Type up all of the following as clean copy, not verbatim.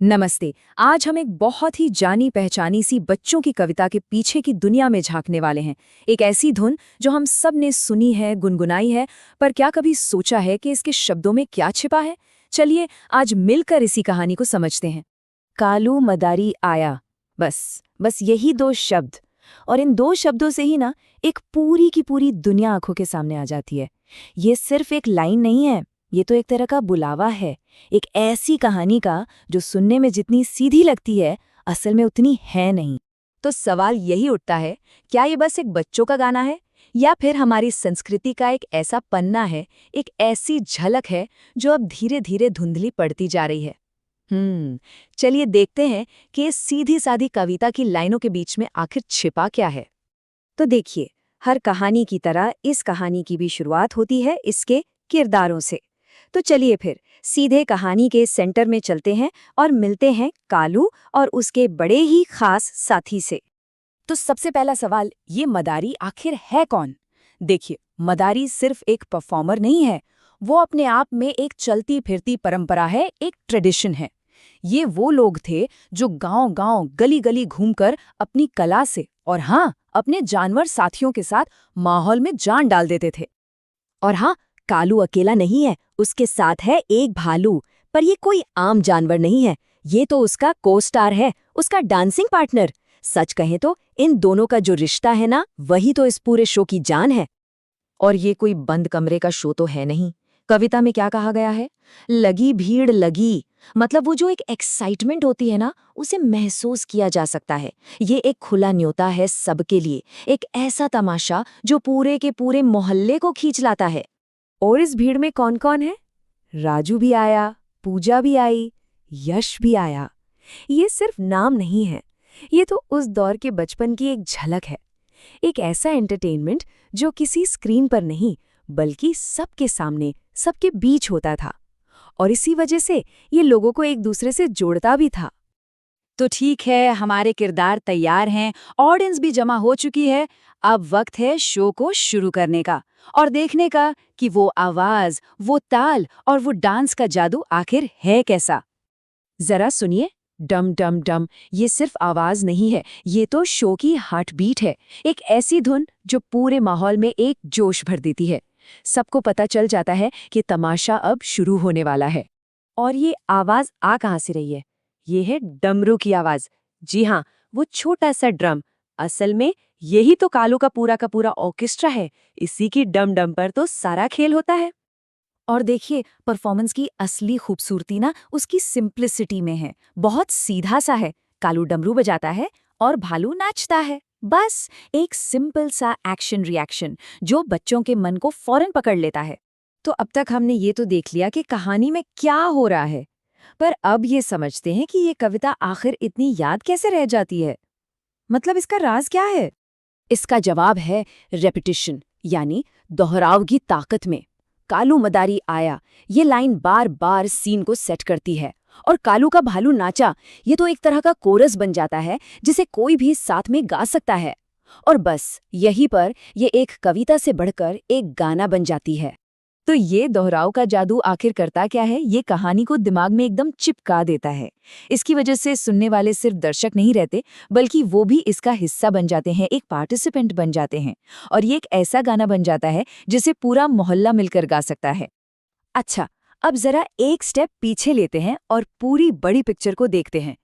नमस्ते। आज हम एक बहुत ही जानी पहचानी सी बच्चों की कविता के पीछे की दुनिया में झांकने वाले हैं। एक ऐसी धुन जो हम सब ने सुनी है, गुनगुनाई है, पर क्या कभी सोचा है कि इसके शब्दों में क्या छिपा है? चलिए आज मिलकर इसी कहानी को समझते हैं। कालू मदारी आया। बस यही दो शब्द, और इन दो शब्दों से ही ना एक पूरी की पूरी दुनिया आंखों के सामने आ जाती है। ये सिर्फ एक लाइन नहीं है, ये तो एक तरह का बुलावा है, एक ऐसी कहानी का जो सुनने में जितनी सीधी लगती है असल में उतनी है नहीं। तो सवाल यही उठता है, क्या ये बस एक बच्चों का गाना है या फिर हमारी संस्कृति का एक ऐसा पन्ना है, एक ऐसी झलक है जो अब धीरे धीरे धुंधली पड़ती जा रही है। चलिए देखते हैं कि इस सीधी सादी कविता की लाइनों के बीच में आखिर छिपा क्या है। तो देखिए, हर कहानी की तरह इस कहानी की भी शुरुआत होती है इसके किरदारों से। तो चलिए फिर सीधे कहानी के सेंटर में चलते हैं और मिलते हैं कालू और उसके बड़े ही खास साथी से। तो सबसे पहला सवाल, ये मदारी आखिर है कौन? देखिए, मदारी सिर्फ एक परफॉर्मर नहीं है, वो अपने आप में एक चलती फिरती परंपरा है, एक ट्रेडिशन है। ये वो लोग थे जो गांव-गांव, गली-गली घूमकर अपनी कला से और हाँ, अपने जानवर साथियों के साथ माहौल में जान डाल देते थे। और हाँ, कालू अकेला नहीं है, उसके साथ है एक भालू। पर ये कोई आम जानवर नहीं है, ये तो उसका को-स्टार है, उसका डांसिंग पार्टनर। सच कहें तो इन दोनों का जो रिश्ता है ना, वही तो इस पूरे शो की जान है। और ये कोई बंद कमरे का शो तो है नहीं। कविता में क्या कहा गया है? लगी भीड़ लगी। मतलब वो जो एक एक्साइटमेंट होती है ना, उसे महसूस किया जा सकता है। ये एक खुला न्योता है सबके लिए, एक ऐसा तमाशा जो पूरे के पूरे मोहल्ले को खींच लाता है। और इस भीड़ में कौन कौन है? राजू भी आया, पूजा भी आई, यश भी आया। ये सिर्फ नाम नहीं है, ये तो उस दौर के बचपन की एक झलक है। एक ऐसा एंटरटेनमेंट जो किसी स्क्रीन पर नहीं, बल्कि सबके सामने, सबके बीच होता था। और इसी वजह से ये लोगों को एक दूसरे से जोड़ता भी था। तो ठीक है, हमारे किरदार तैयार हैं, ऑडियंस भी जमा हो चुकी है। अब वक्त है शो को शुरू करने का और देखने का कि वो आवाज, वो ताल और वो डांस का जादू आखिर है कैसा। जरा सुनिए, डम डम डम, ये सिर्फ आवाज नहीं है, ये तो शो की हार्ट बीट है। एक ऐसी धुन जो पूरे माहौल में एक जोश भर देती है। सबको पता चल जाता है कि तमाशा अब शुरू होने वाला है। और ये आवाज आ कहाँ से रही है? ये है डमरू की आवाज। जी हाँ, वो छोटा सा ड्रम। असल में यही तो कालू का पूरा ऑर्केस्ट्रा है। इसी की डम डम पर तो सारा खेल होता है। और देखिए, परफॉर्मेंस की असली खूबसूरती ना उसकी सिंप्लिसिटी में है। बहुत सीधा सा है। कालू डमरू बजाता है और भालू नाचता है। बस एक सिंपल सा एक्शन रिएक्शन जो बच्चों के मन को फौरन पकड़ लेता है। तो अब तक हमने ये तो देख लिया कि कहानी में क्या हो रहा है, पर अब ये समझते हैं कि ये कविता आखिर इतनी याद कैसे रह जाती है। मतलब इसका राज क्या है? इसका जवाब है रेपिटिशन, यानी दोहराव की ताकत में। कालू मदारी आया, ये लाइन बार बार सीन को सेट करती है। और कालू का भालू नाचा, ये तो एक तरह का कोरस बन जाता है जिसे कोई भी साथ में गा सकता है। और बस यहीं पर ये एक कविता से बढ़कर एक गाना बन जाती है। तो ये दोहराव का जादू आखिर करता क्या है? ये कहानी को दिमाग में एकदम चिपका देता है। इसकी वजह से सुनने वाले सिर्फ दर्शक नहीं रहते, बल्कि वो भी इसका हिस्सा बन जाते हैं, एक पार्टिसिपेंट बन जाते हैं। और ये एक ऐसा गाना बन जाता है जिसे पूरा मोहल्ला मिलकर गा सकता है। अच्छा, अब जरा एक स्टेप पीछे लेते हैं और पूरी बड़ी पिक्चर को देखते हैं।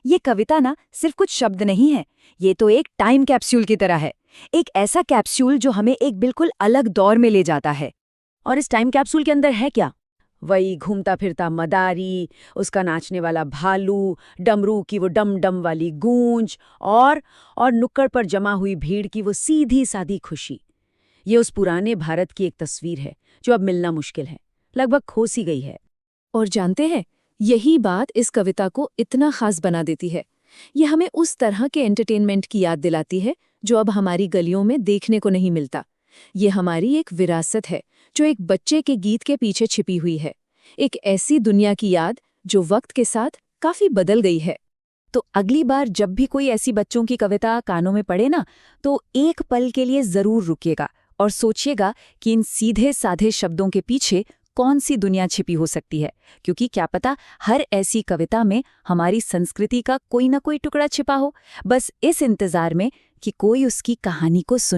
ये कविता ना सिर्फ कुछ शब्द नहीं है, ये तो एक टाइम कैप्सूल की तरह है। एक ऐसा कैप्सूल जो हमें एक बिल्कुल अलग दौर में ले जाता है। और इस टाइम कैप्सूल के अंदर है क्या? वही घूमता फिरता मदारी, उसका नाचने वाला भालू, डमरू की वो डम डम वाली गूंज और नुक्कड़ पर जमा हुई भीड़ की वो सीधी सादी खुशी। ये उस पुराने भारत की एक तस्वीर है जो अब मिलना मुश्किल है, लगभग खो सी गई है। और जानते हैं, यही बात इस कविता को इतना खास बना देती है। ये हमें उस तरह के एंटरटेनमेंट की याद दिलाती है जो अब हमारी गलियों में देखने को नहीं मिलता। ये हमारी एक विरासत है जो एक बच्चे के गीत के पीछे छिपी हुई है। एक ऐसी दुनिया की याद जो वक्त के साथ काफी बदल गई है। तो अगली बार जब भी कोई ऐसी बच्चों की कविता कानों में पड़े ना, तो एक पल के लिए जरूर रुकिएगा और सोचिएगा कि इन सीधे साधे शब्दों के पीछे कौन सी दुनिया छिपी हो सकती है, क्योंकि क्या पता हर ऐसी कविता में हमारी संस्कृति का कोई ना कोई टुकड़ा छिपा हो, बस इस इंतजार में कि कोई उसकी कहानी को सुने।